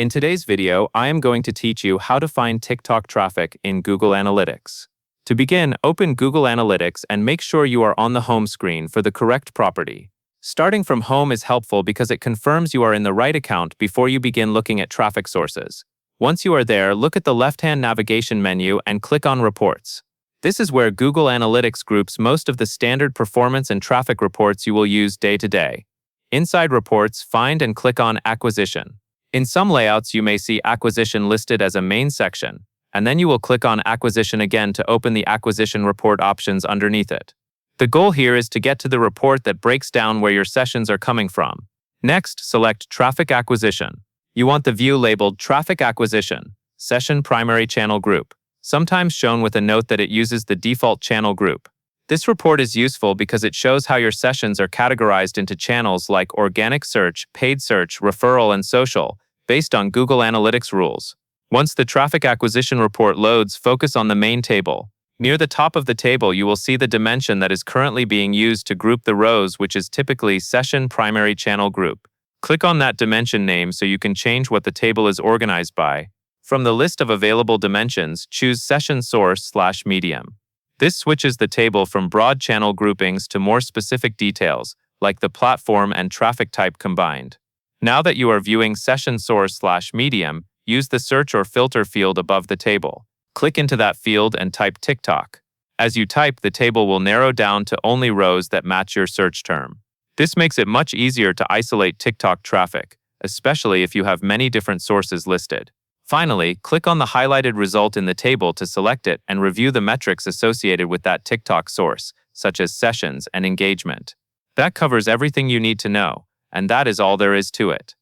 In today's video, I am going to teach you how to find TikTok traffic in Google Analytics. To begin, open Google Analytics and make sure you are on the home screen for the correct property. Starting from home is helpful because it confirms you are in the right account before you begin looking at traffic sources. Once you are there, look at the left-hand navigation menu and click on Reports. This is where Google Analytics groups most of the standard performance and traffic reports you will use day to day. Inside Reports, find and click on Acquisition. In some layouts, you may see Acquisition listed as a main section, and then you will click on Acquisition again to open the Acquisition report options underneath it. The goal here is to get to the report that breaks down where your sessions are coming from. Next, select Traffic Acquisition. You want the view labeled Traffic Acquisition, Session Primary Channel Group, sometimes shown with a note that it uses the default channel group. This report is useful because it shows how your sessions are categorized into channels like organic search, paid search, referral, and social, based on Google Analytics rules. Once the traffic acquisition report loads, focus on the main table. Near the top of the table, you will see the dimension that is currently being used to group the rows, which is typically Session Primary Channel Group. Click on that dimension name so you can change what the table is organized by. From the list of available dimensions, choose Session Source/Medium. This switches the table from broad channel groupings to more specific details, like the platform and traffic type combined. Now that you are viewing Session Source/Medium, use the search or filter field above the table. Click into that field and type TikTok. As you type, the table will narrow down to only rows that match your search term. This makes it much easier to isolate TikTok traffic, especially if you have many different sources listed. Finally, click on the highlighted result in the table to select it and review the metrics associated with that TikTok source, such as sessions and engagement. That covers everything you need to know, and that is all there is to it.